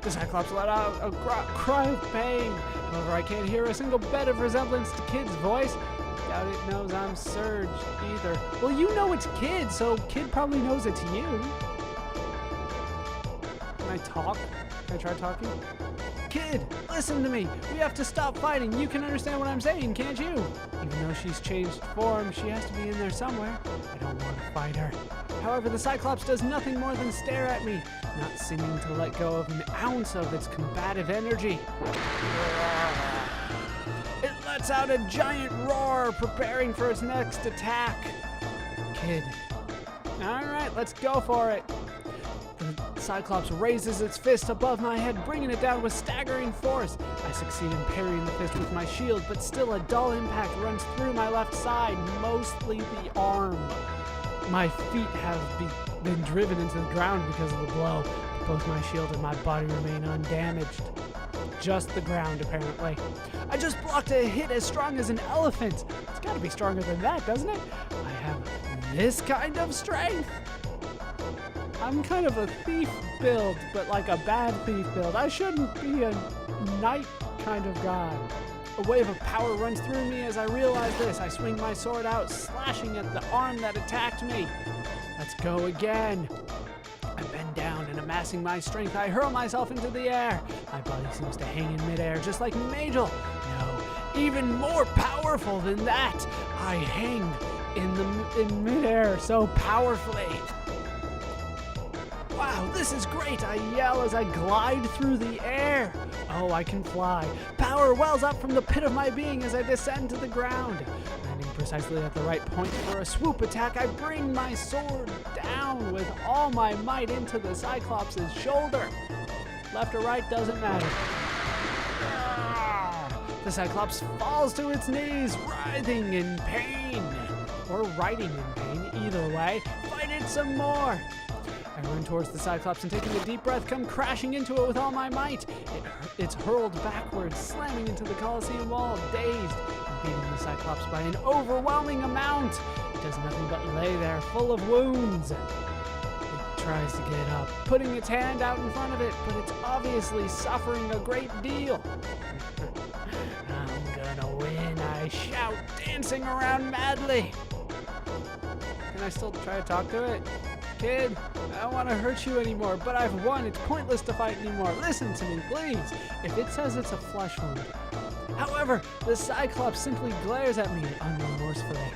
The Cyclops let out a cry of pain. However, I can't hear a single bit of resemblance to Kid's voice. Doubt it knows I'm Surge either. Well, you know it's Kid, so Kid probably knows it's you. Can I talk? Can I try talking? Kid, listen to me. We have to stop fighting. You can understand what I'm saying, can't you? Even though she's changed form, she has to be in there somewhere. I don't want to fight her. However, the Cyclops does nothing more than stare at me, not seeming to let go of an ounce of its combative energy. It lets out a giant roar, preparing for its next attack. Kid. Alright, let's go for it. The Cyclops raises its fist above my head, bringing it down with staggering force. I succeed in parrying the fist with my shield, but still a dull impact runs through my left side, mostly the arm. My feet have been driven into the ground because of the blow. Both my shield and my body remain undamaged. Just the ground, apparently. I just blocked a hit as strong as an elephant. It's got to be stronger than that, doesn't it? I have this kind of strength. I'm kind of a thief build, but like a bad thief build. I shouldn't be a knight kind of guy. A wave of power runs through me as I realize this. I swing my sword out, slashing at the arm that attacked me. Let's go again. I bend down and amassing my strength, I hurl myself into the air. My body seems to hang in midair, just like Majel. No, even more powerful than that. I hang in midair so powerfully. Wow, this is great, I yell as I glide through the air. Oh, I can fly. Power wells up from the pit of my being as I descend to the ground. Landing precisely at the right point for a swoop attack, I bring my sword down with all my might into the Cyclops' shoulder. Left or right doesn't matter. The Cyclops falls to its knees, writhing in pain. Or writing in pain, either way. Fight it some more. I run towards the Cyclops and taking a deep breath, come crashing into it with all my might. It's hurled backwards, slamming into the coliseum wall, dazed, and beating the Cyclops by an overwhelming amount. It does nothing but lay there, full of wounds. It tries to get up, putting its hand out in front of it, but it's obviously suffering a great deal. I'm gonna win, I shout, dancing around madly. Can I still try to talk to it? Kid, I don't want to hurt you anymore, but I've won. It's pointless to fight anymore. Listen to me, please. If it says it's a flesh wound. However, the Cyclops simply glares at me unremorsefully.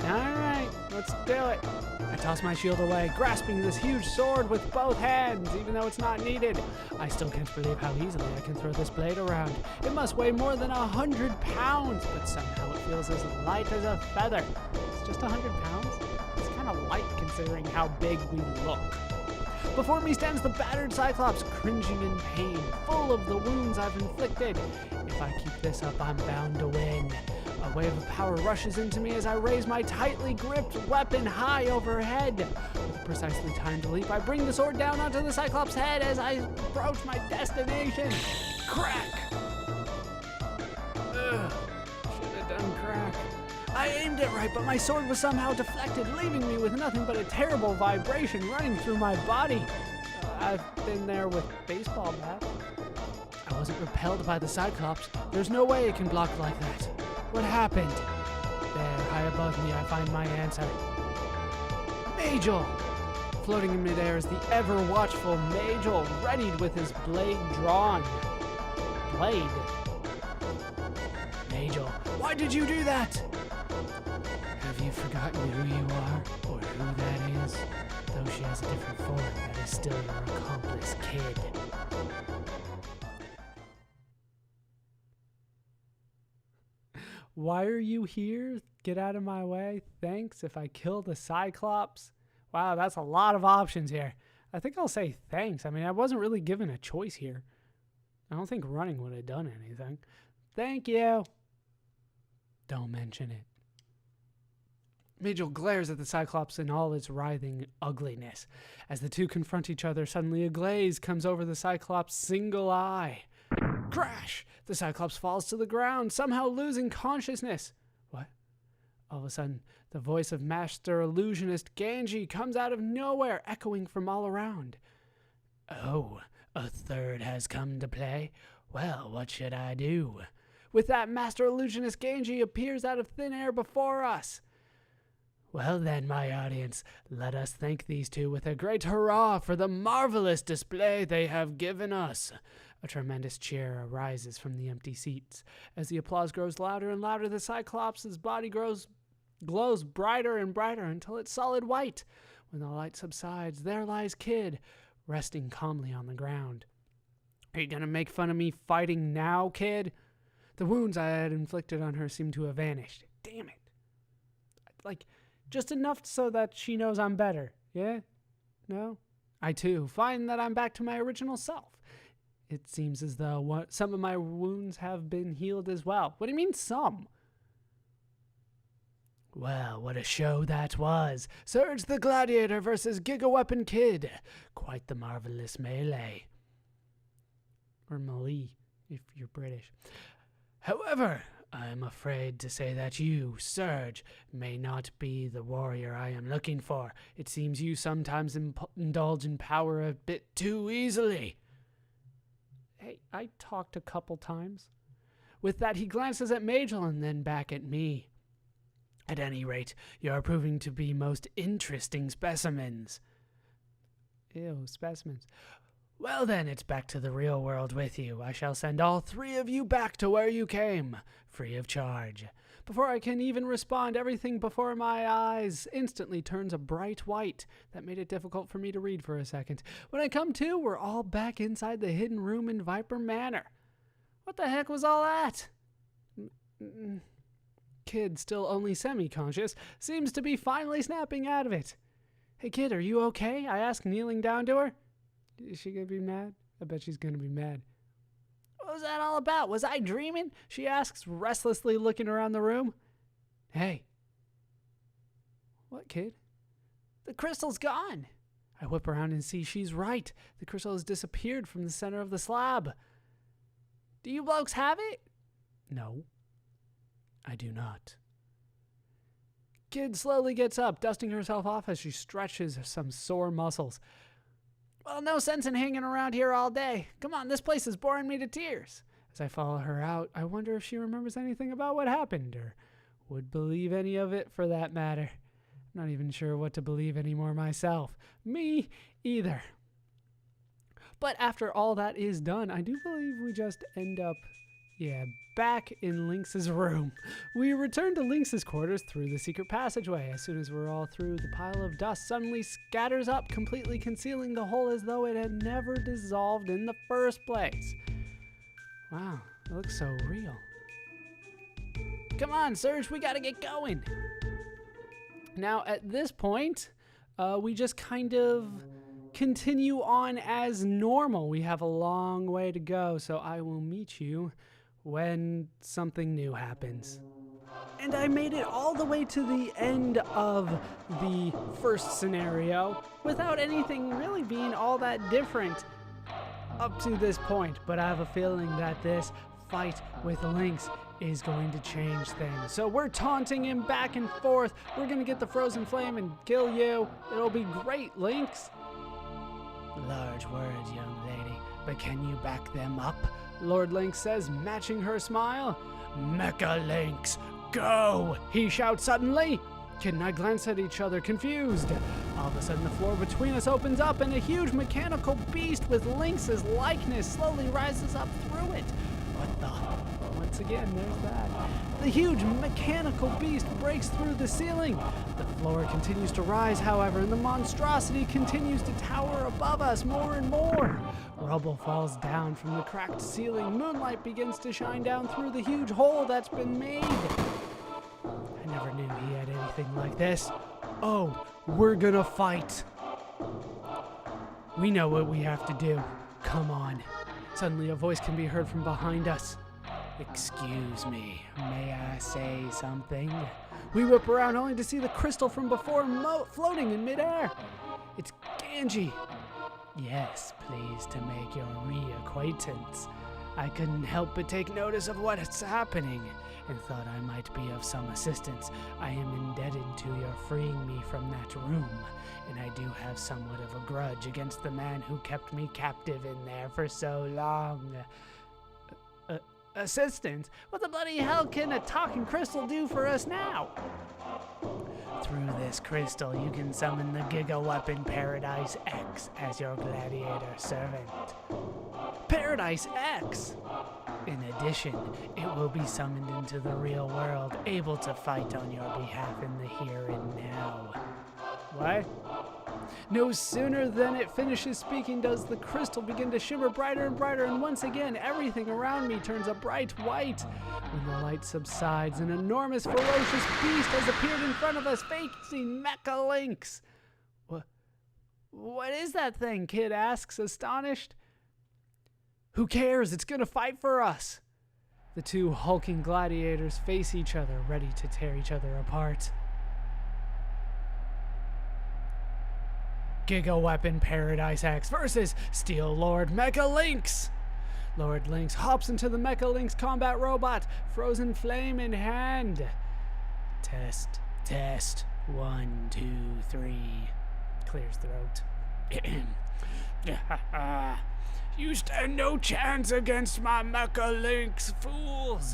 Alright, let's do it. I toss my shield away, grasping this huge sword with both hands, even though it's not needed. I still can't believe how easily I can throw this blade around. It must weigh more than 100 pounds, but somehow it feels as light as a feather. It's just 100 pounds? It's kind of light considering how big we look. Before me stands the battered Cyclops, cringing in pain, full of the wounds I've inflicted. If I keep this up, I'm bound to win. A wave of power rushes into me as I raise my tightly gripped weapon high overhead. With precisely timed leap, I bring the sword down onto the Cyclops' head as I approach my destination. Crack! Ugh, should have done crack. I aimed it right, but my sword was somehow deflected, leaving me with nothing but a terrible vibration running through my body. I've been there with baseball bats. I wasn't repelled by the Cyclops. There's no way it can block like that. What happened? There, high above me, I find my answer. Majel! Floating in midair is the ever-watchful Majel, readied with his blade drawn. Blade? Majel, why did you do that? Have you forgotten who you are, or who that is? Though she has a different form, that is still your accomplice, Kid. Why are you here? Get out of my way. Thanks if I kill the Cyclops. Wow, that's a lot of options here. I think I'll say thanks. I mean, I wasn't really given a choice here. I don't think running would have done anything. Thank you. Don't mention it. Majel glares at the Cyclops in all its writhing ugliness. As the two confront each other, suddenly a glaze comes over the Cyclops' single eye. Crash! The Cyclops falls to the ground, somehow losing consciousness. What? All of a sudden, the voice of Master Illusionist Ganji comes out of nowhere, echoing from all around. Oh, A third has come to play. Well, what should I do? With that, Master Illusionist Genji appears out of thin air before us. Well then, my audience, let us thank these two with a great hurrah for the marvelous display they have given us. A tremendous cheer arises from the empty seats. As the applause grows louder and louder, the Cyclops' body glows brighter and brighter until it's solid white. When the light subsides, there lies Kid, resting calmly on the ground. Are you gonna make fun of me fighting now, Kid? The wounds I had inflicted on her seem to have vanished. Damn it. Just enough so that she knows I'm better. Yeah? No? I too find that I'm back to my original self. It seems as though some of my wounds have been healed as well. What do you mean some? Well, what a show that was. Surge the Gladiator versus Giga Weapon Kid. Quite the marvelous melee. Or melee, if you're British. However, I am afraid to say that you, Surge, may not be the warrior I am looking for. It seems you sometimes indulge in power a bit too easily. Hey, I talked a couple times. With that, he glances at Majel and then back at me. At any rate, you are proving to be most interesting specimens. Ew, specimens. Well then, it's back to the real world with you. I shall send all three of you back to where you came, free of charge. Before I can even respond, everything before my eyes instantly turns a bright white. That made it difficult for me to read for a second. When I come to, we're all back inside the hidden room in Viper Manor. What the heck was all that? Kid, still only semi-conscious, seems to be finally snapping out of it. Hey kid, are you okay? I ask, kneeling down to her. Is she gonna be mad? I bet she's gonna be mad. What was that all about? Was I dreaming? She asks, restlessly looking around the room. Hey. What, kid? The crystal's gone. I whip around and see she's right. The crystal has disappeared from the center of the slab. Do you blokes have it? No. I do not. Kid slowly gets up, dusting herself off as she stretches some sore muscles. Well, no sense in hanging around here all day. Come on, this place is boring me to tears. As I follow her out, I wonder if she remembers anything about what happened, or would believe any of it for that matter. I'm not even sure what to believe anymore myself. Me either. But after all that is done, I do believe we just end up, back in Lynx's room. We return to Lynx's quarters through the secret passageway. As soon as we're all through, the pile of dust suddenly scatters up, completely concealing the hole as though it had never dissolved in the first place. Wow, it looks so real. Come on, Surge, we gotta get going. Now, at this point, we just kind of continue on as normal. We have a long way to go, so I will meet you when something new happens. And I made it all the way to the end of the first scenario without anything really being all that different up to this point. But I have a feeling that this fight with Lynx is going to change things. So we're taunting him back and forth. We're gonna get the frozen flame and kill you. It'll be great, Lynx. Large words, young lady, but can you back them up? Lord Lynx says, matching her smile. Mecha Lynx, go! He shouts suddenly. Kid and I glance at each other, confused. All of a sudden, the floor between us opens up, and a huge mechanical beast with Lynx's likeness slowly rises up through it. What the? Once again, there's that. The huge mechanical beast breaks through the ceiling. The floor continues to rise, however, and the monstrosity continues to tower above us more and more. Rubble falls down from the cracked ceiling. Moonlight begins to shine down through the huge hole that's been made. I never knew he had anything like this. Oh, we're gonna fight. We know what we have to do. Come on. Suddenly a voice can be heard from behind us. Excuse me, may I say something? We whip around only to see the crystal from before floating in midair. It's Genji. Yes, pleased to make your reacquaintance. I couldn't help but take notice of what's happening, and thought I might be of some assistance. I am indebted to your freeing me from that room, and I do have somewhat of a grudge against the man who kept me captive in there for so long. Assistance? What the bloody hell can a talking crystal do for us now? Through this crystal, you can summon the Giga Weapon Paradise X as your gladiator servant. Paradise X! In addition, it will be summoned into the real world, able to fight on your behalf in the here and now. What? No sooner than it finishes speaking does the crystal begin to shimmer brighter and brighter, and once again everything around me turns a bright white. When the light subsides, an enormous ferocious beast has appeared in front of us, facing Mecha Lynx. What is that thing? Kid asks, astonished. Who cares? It's gonna fight for us. The two hulking gladiators face each other, ready to tear each other apart. Giga Weapon Paradise X versus Steel Lord Mecha Lynx. Lord Lynx hops into the Mecha Lynx combat robot, frozen flame in hand. Test, test, 1, 2, 3. Clears throat. You stand no chance against my Mecha Lynx, fools.